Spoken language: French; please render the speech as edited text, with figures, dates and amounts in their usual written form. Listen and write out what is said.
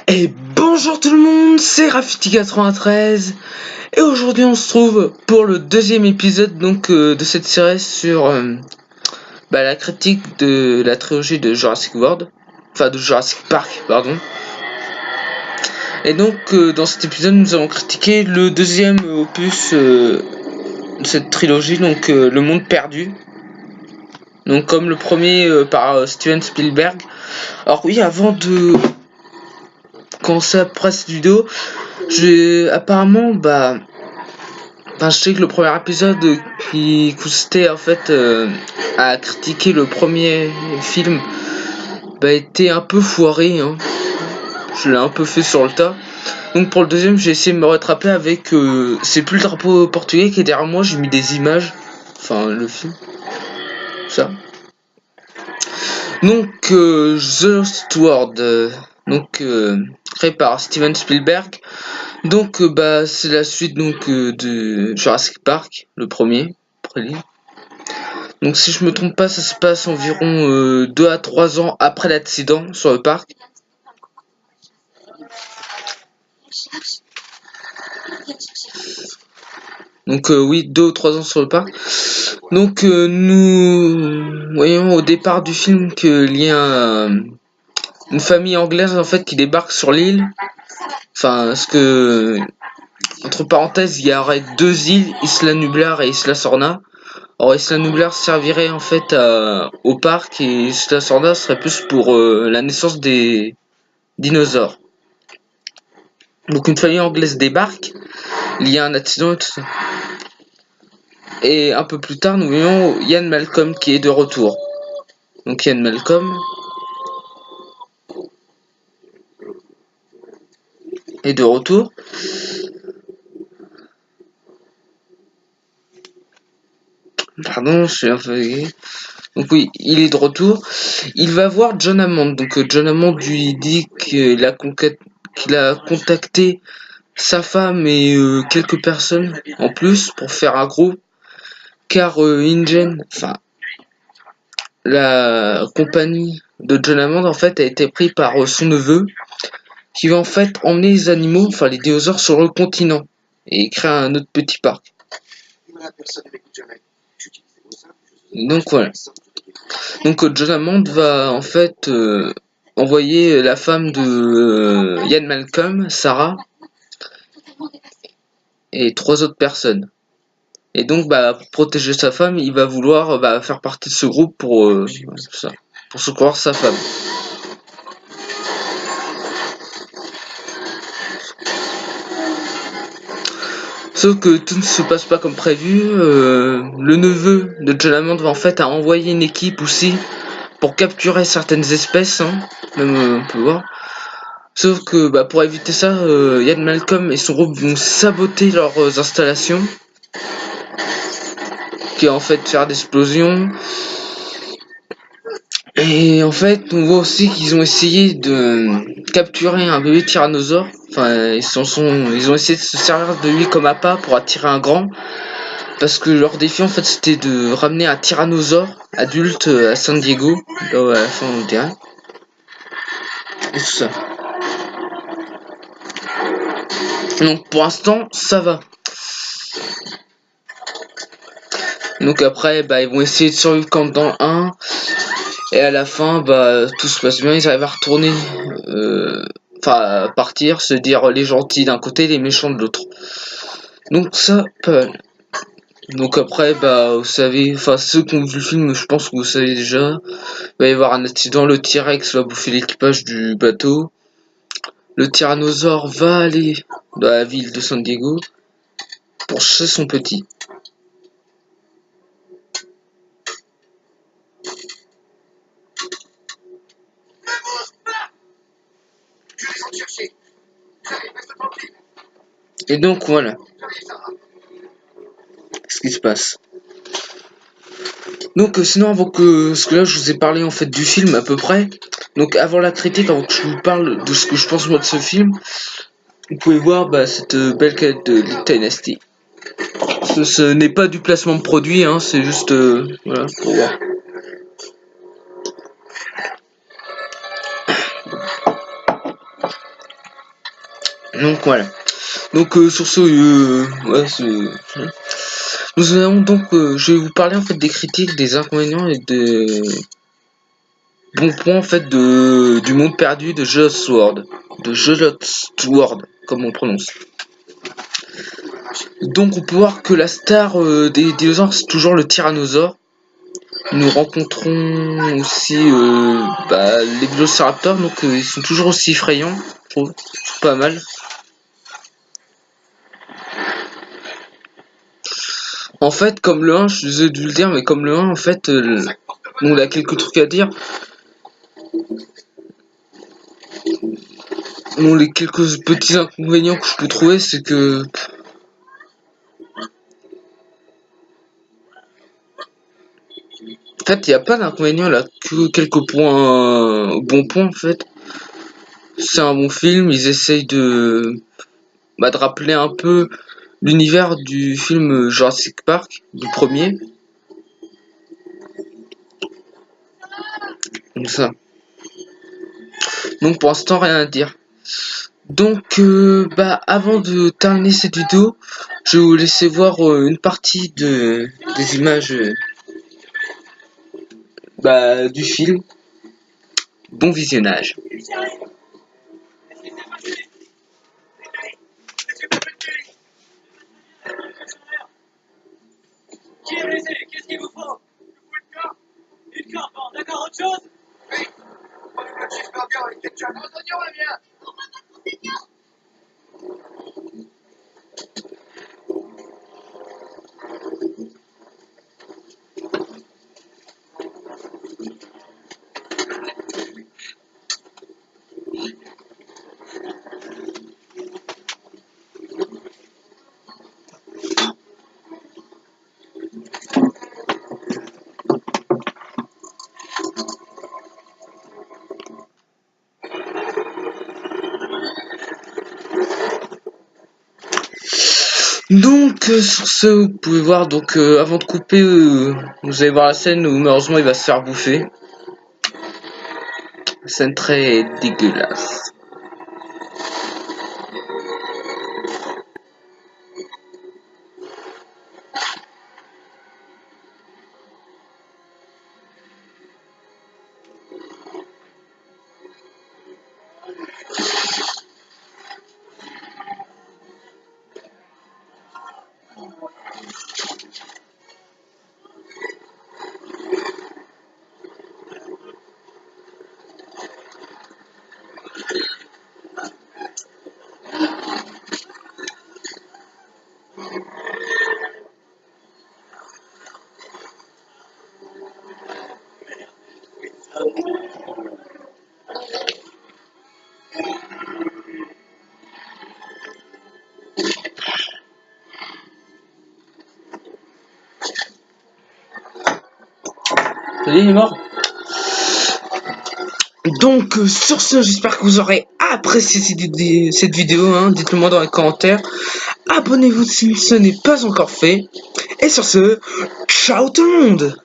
Et bonjour tout le monde, c'est Rafiti93 et aujourd'hui on se trouve pour le deuxième épisode de cette série sur la critique de la trilogie de Jurassic World, enfin de Jurassic Park pardon. Et dans cet épisode nous allons critiquer le deuxième opus de cette trilogie, Le Monde Perdu. Donc comme le premier par Steven Spielberg. Alors oui, avant de commencer après cette vidéo, je sais que le premier épisode qui consistait en fait à critiquer le premier film était un peu foiré, hein. Je l'ai un peu fait sur le tas. Donc pour le deuxième, j'ai essayé de me rattraper avec c'est plus le drapeau portugais qui est derrière moi, j'ai mis des images, enfin le film, ça. The Steward, créé par Steven Spielberg. C'est la suite de Jurassic Park, le premier. Donc si je me trompe pas, ça se passe environ 2 à 3 ans après l'accident sur le parc. Oui, 2 ou 3 ans sur le parc. Nous voyons au départ du film qu'il y a une famille anglaise en fait qui débarque sur l'île. Enfin, entre parenthèses, il y aurait 2 îles, Isla Nublar et Isla Sorna. Alors Isla Nublar servirait en fait au parc et Isla Sorna serait plus pour la naissance des dinosaures. Donc une famille anglaise débarque, il y a un accident et tout ça. Et un peu plus tard, nous voyons Ian Malcolm qui est de retour. Donc Ian Malcolm est de retour. Pardon, je suis un peu gay. Donc oui, il est de retour. Il va voir John Hammond. Donc John Hammond lui dit qu'il a contacté sa femme et quelques personnes en plus pour faire un groupe. Car InGen, enfin la compagnie de John Hammond en fait a été prise par son neveu qui va en fait emmener les animaux, enfin les dinosaures sur le continent et créer un autre petit parc. Donc voilà. Donc John Hammond va en fait envoyer la femme de Ian Malcolm, Sarah, et 3 autres personnes. Et donc pour protéger sa femme, il va vouloir faire partie de ce groupe pour secourir sa femme. Sauf que tout ne se passe pas comme prévu. Le neveu de John Hammond va en fait envoyer une équipe aussi pour capturer certaines espèces, hein, même on peut voir. Sauf que pour éviter ça, Ian Malcolm et son groupe vont saboter leurs installations, qui est en fait faire d'explosions. Et en fait, on voit aussi qu'ils ont essayé de capturer un bébé tyrannosaure. Enfin, ils ont essayé de se servir de lui comme appât pour attirer un grand. Parce que leur défi en fait c'était de ramener un tyrannosaure adulte à San Diego, là à la fin on dirait. Et tout ça. Donc pour l'instant ça va. Donc après ils vont essayer de survivre comme dans le 1. Et à la fin tout se passe bien, ils arrivent à retourner, à partir, se dire les gentils d'un côté, les méchants de l'autre. Donc ça, pas mal. Donc après, vous savez, ceux qui ont vu le film, je pense que vous savez déjà, il va y avoir un accident, le T-Rex va bouffer l'équipage du bateau. Le tyrannosaure va aller dans la ville de San Diego pour chercher son petit. Et donc voilà ce qui se passe. Donc sinon parce que là je vous ai parlé en fait du film à peu près. Donc avant la critique, avant que je vous parle de ce que je pense moi de ce film, vous pouvez voir cette belle quête de Dynasty. Ce n'est pas du placement de produit, hein, c'est juste voilà pour voir. Donc voilà. Donc sur ce, ouais, nous allons donc, je vais vous parler en fait des critiques, des inconvénients et des bons points en fait du monde perdu de Joss Ward, comme on prononce. Donc on peut voir que la star des dinosaures c'est toujours le tyrannosaure. Nous rencontrons aussi les vélociraptors, donc ils sont toujours aussi effrayants, je trouve, pas mal. En fait, comme le 1, je suis désolé de le dire, mais comme le 1, en fait, on a quelques trucs à dire. Bon, les quelques petits inconvénients que je peux trouver, c'est que en fait, il n'y a pas d'inconvénients là, que quelques points, bons points en fait. C'est un bon film, ils essayent de rappeler un peu l'univers du film Jurassic Park, du premier. Donc ça. Donc pour l'instant, rien à dire. Donc, avant de terminer cette vidéo, je vais vous laisser voir une partie des images du film. Bon visionnage. Qui est blessé? Qu'est-ce qu'il vous faut? Une corde, bon, d'accord, autre chose? Oui. Un cheeseburger avec ketchup. Un oignon, le mien. Donc sur ce, vous pouvez voir, donc avant de couper, vous allez voir la scène où malheureusement il va se faire bouffer. Scène très dégueulasse. Il est mort. Donc sur ce, j'espère que vous aurez apprécié cette vidéo, hein. Dites-le moi dans les commentaires. Abonnez-vous si ce n'est pas encore fait. Et sur ce, ciao tout le monde.